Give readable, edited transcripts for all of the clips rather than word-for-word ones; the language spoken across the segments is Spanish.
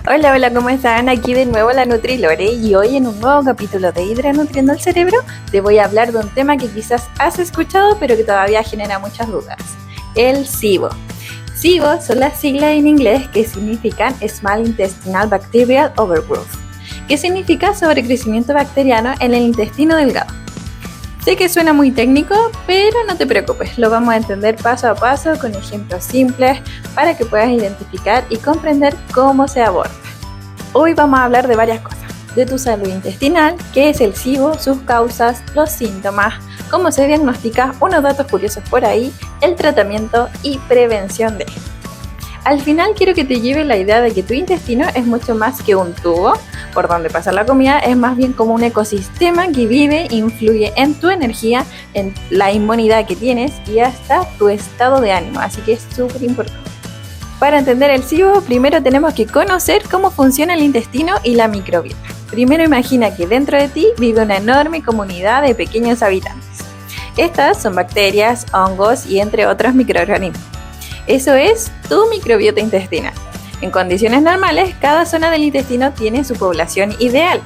Hola, hola, ¿cómo están? Aquí de nuevo la Nutrilore y hoy en un nuevo capítulo de Hidra Nutriendo el Cerebro te voy a hablar de un tema que quizás has escuchado pero que todavía genera muchas dudas, el SIBO. SIBO son las siglas en inglés que significan Small Intestinal Bacterial Overgrowth, que significa sobrecrecimiento bacteriano en el intestino delgado. Sé que suena muy técnico, pero no te preocupes, lo vamos a entender paso a paso con ejemplos simples para que puedas identificar y comprender cómo se aborda. Hoy vamos a hablar de varias cosas, de tu salud intestinal, qué es el SIBO, sus causas, los síntomas, cómo se diagnostica, unos datos curiosos por ahí, el tratamiento y prevención de. Al final quiero que te lleve la idea de que tu intestino es mucho más que un tubo por donde pasa la comida, es más bien como un ecosistema que vive, influye en tu energía, en la inmunidad que tienes y hasta tu estado de ánimo, así que es súper importante. Para entender el SIBO, primero tenemos que conocer cómo funciona el intestino y la microbiota. Primero imagina que dentro de ti vive una enorme comunidad de pequeños habitantes. Estas son bacterias, hongos y entre otros microorganismos. Eso es tu microbiota intestinal. En condiciones normales, cada zona del intestino tiene su población ideal.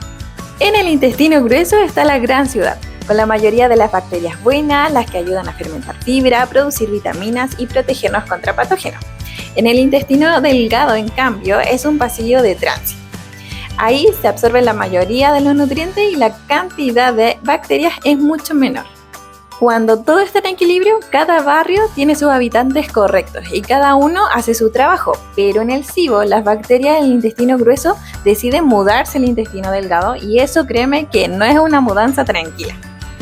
En el intestino grueso está la gran ciudad, con la mayoría de las bacterias buenas, las que ayudan a fermentar fibra, producir vitaminas y protegernos contra patógenos. En el intestino delgado, en cambio, es un pasillo de tránsito. Ahí se absorbe la mayoría de los nutrientes y la cantidad de bacterias es mucho menor. Cuando todo está en equilibrio, cada barrio tiene sus habitantes correctos y cada uno hace su trabajo, pero en el SIBO las bacterias del intestino grueso deciden mudarse al intestino delgado y eso créeme que no es una mudanza tranquila.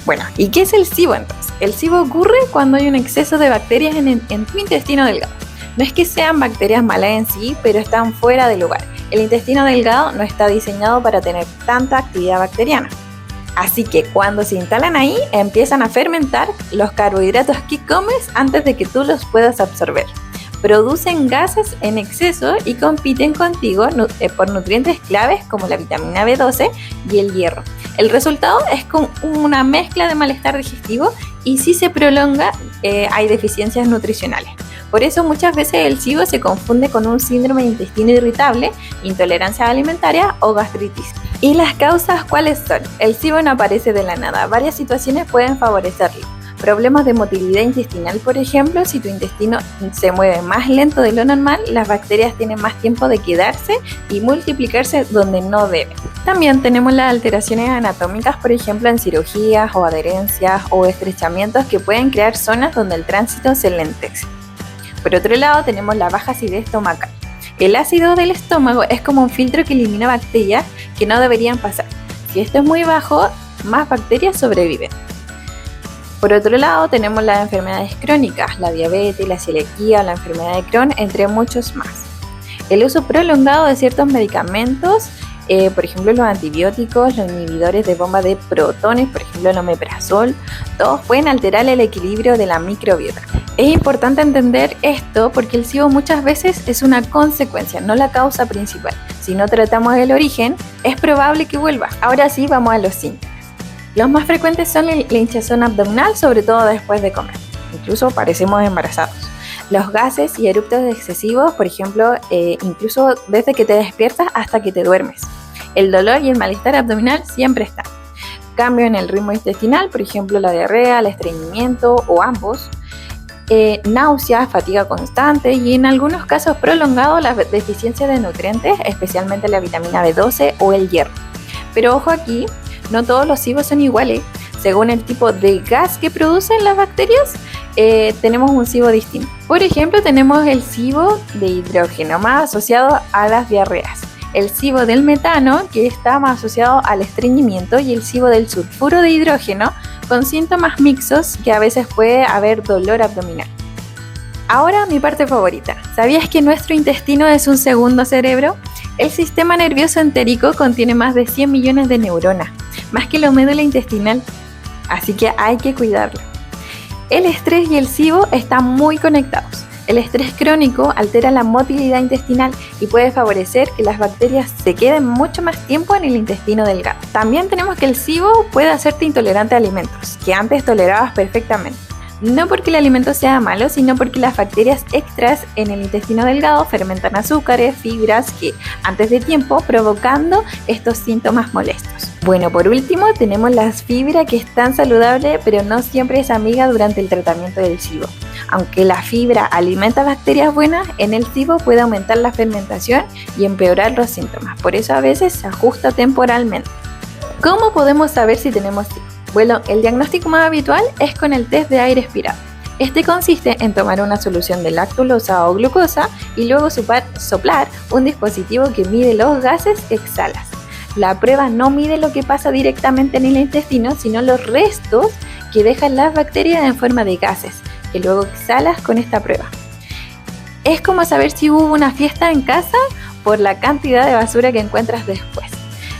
Bueno, ¿y qué es el SIBO entonces? El SIBO ocurre cuando hay un exceso de bacterias en tu intestino delgado. No es que sean bacterias malas en sí, pero están fuera de lugar. El intestino delgado no está diseñado para tener tanta actividad bacteriana. Así que cuando se instalan ahí, empiezan a fermentar los carbohidratos que comes antes de que tú los puedas absorber. Producen gases en exceso y compiten contigo por nutrientes claves como la vitamina B12 y el hierro. El resultado es con una mezcla de malestar digestivo y si se prolonga hay deficiencias nutricionales. Por eso muchas veces el SIBO se confunde con un síndrome de intestino irritable, intolerancia alimentaria o gastritis. ¿Y las causas cuáles son? El SIBO no aparece de la nada, varias situaciones pueden favorecerlo. Problemas de motilidad intestinal, por ejemplo, si tu intestino se mueve más lento de lo normal, las bacterias tienen más tiempo de quedarse y multiplicarse donde no deben. También tenemos las alteraciones anatómicas, por ejemplo, en cirugías o adherencias o estrechamientos que pueden crear zonas donde el tránsito se lentece. Por otro lado, tenemos la baja acidez estomacal. El ácido del estómago es como un filtro que elimina bacterias que no deberían pasar. Si esto es muy bajo, más bacterias sobreviven. Por otro lado, tenemos las enfermedades crónicas, la diabetes, la celiaquía, la enfermedad de Crohn, entre muchos más. El uso prolongado de ciertos medicamentos, por ejemplo los antibióticos, los inhibidores de bomba de protones, por ejemplo el omeprazol, todos pueden alterar el equilibrio de la microbiota. Es importante entender esto porque el SIBO muchas veces es una consecuencia, no la causa principal. Si no tratamos el origen, es probable que vuelva. Ahora sí, vamos a los síntomas. Los más frecuentes son la hinchazón abdominal, sobre todo después de comer. Incluso parecemos embarazados. Los gases y eructos excesivos, por ejemplo, incluso desde que te despiertas hasta que te duermes. El dolor y el malestar abdominal siempre están. Cambio en el ritmo intestinal, por ejemplo, la diarrea, el estreñimiento o ambos. Náuseas, fatiga constante y en algunos casos prolongados la deficiencia de nutrientes, especialmente la vitamina B12 o el hierro. Pero ojo aquí, no todos los SIBOs son iguales. Según el tipo de gas que producen las bacterias, tenemos un SIBO distinto. Por ejemplo, tenemos el SIBO de hidrógeno más asociado a las diarreas, el SIBO del metano que está más asociado al estreñimiento y el SIBO del sulfuro de hidrógeno con síntomas mixtos que a veces puede haber dolor abdominal. Ahora mi parte favorita. ¿Sabías que nuestro intestino es un segundo cerebro? El sistema nervioso entérico contiene más de 100 millones de neuronas, más que la médula intestinal, así que hay que cuidarlo. El estrés y el SIBO están muy conectados. El estrés crónico altera la motilidad intestinal y puede favorecer que las bacterias se queden mucho más tiempo en el intestino delgado. También tenemos que el SIBO puede hacerte intolerante a alimentos que antes tolerabas perfectamente. No porque el alimento sea malo, sino porque las bacterias extras en el intestino delgado fermentan azúcares, fibras que antes de tiempo, provocando estos síntomas molestos. Bueno, por último tenemos la fibra, que es tan saludable pero no siempre es amiga durante el tratamiento del SIBO. Aunque la fibra alimenta bacterias buenas, en el SIBO puede aumentar la fermentación y empeorar los síntomas. Por eso a veces se ajusta temporalmente. ¿Cómo podemos saber si tenemos SIBO? Bueno, el diagnóstico más habitual es con el test de aire expirado. Este consiste en tomar una solución de lactulosa o glucosa y luego soplar un dispositivo que mide los gases que exhalas. La prueba no mide lo que pasa directamente en el intestino, sino los restos que dejan las bacterias en forma de gases, que luego exhalas con esta prueba. Es como saber si hubo una fiesta en casa por la cantidad de basura que encuentras después.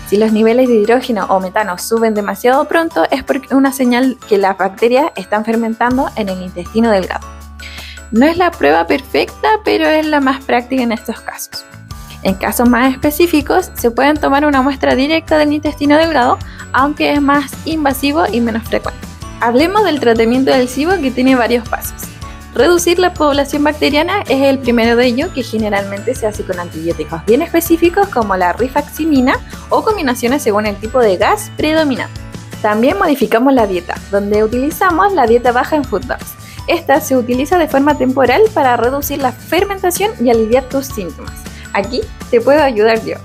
Si los niveles de hidrógeno o metano suben demasiado pronto, es porque una señal que las bacterias están fermentando en el intestino delgado. No es la prueba perfecta, pero es la más práctica en estos casos. En casos más específicos, se pueden tomar una muestra directa del intestino delgado, aunque es más invasivo y menos frecuente. Hablemos del tratamiento del SIBO, que tiene varios pasos. Reducir la población bacteriana es el primero de ellos, que generalmente se hace con antibióticos bien específicos como la rifaximina o combinaciones según el tipo de gas predominante. También modificamos la dieta, donde utilizamos la dieta baja en food dust. Esta se utiliza de forma temporal para reducir la fermentación y aliviar tus síntomas. Aquí te puedo ayudar yo.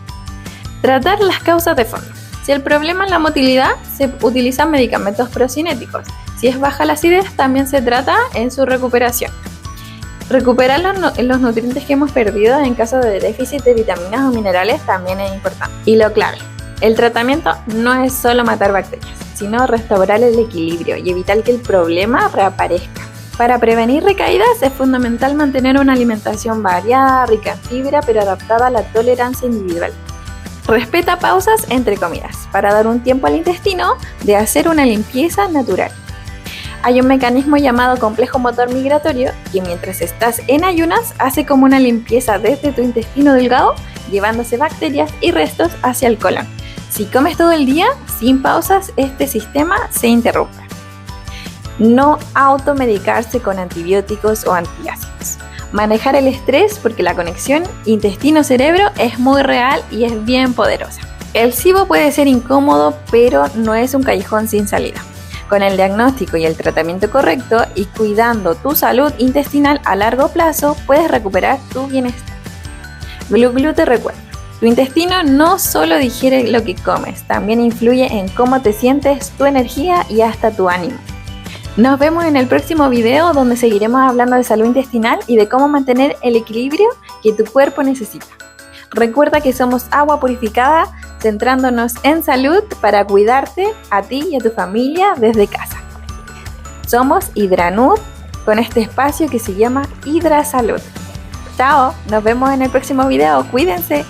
Tratar las causas de fondo. Si el problema es la motilidad, se utilizan medicamentos procinéticos. Si es baja la acidez, también se trata en su recuperación. Recuperar los nutrientes que hemos perdido en caso de déficit de vitaminas o minerales también es importante. Y lo clave, el tratamiento no es solo matar bacterias, sino restaurar el equilibrio y evitar que el problema reaparezca. Para prevenir recaídas es fundamental mantener una alimentación variada, rica en fibra, pero adaptada a la tolerancia individual. Respeta pausas entre comidas para dar un tiempo al intestino de hacer una limpieza natural. Hay un mecanismo llamado complejo motor migratorio que mientras estás en ayunas hace como una limpieza desde tu intestino delgado, llevándose bacterias y restos hacia el colon. Si comes todo el día, sin pausas, este sistema se interrumpe. No automedicarse con antibióticos o antiácidos. Manejar el estrés, porque la conexión intestino-cerebro es muy real y es bien poderosa. El SIBO puede ser incómodo, pero no es un callejón sin salida. Con el diagnóstico y el tratamiento correcto y cuidando tu salud intestinal a largo plazo, puedes recuperar tu bienestar. Glu Glu te recuerda, tu intestino no solo digiere lo que comes, también influye en cómo te sientes, tu energía y hasta tu ánimo. Nos vemos en el próximo video, donde seguiremos hablando de salud intestinal y de cómo mantener el equilibrio que tu cuerpo necesita. Recuerda que somos agua purificada, centrándonos en salud para cuidarte a ti y a tu familia desde casa. Somos Hidranud, con este espacio que se llama Hidrasalud. Chao, nos vemos en el próximo video, cuídense.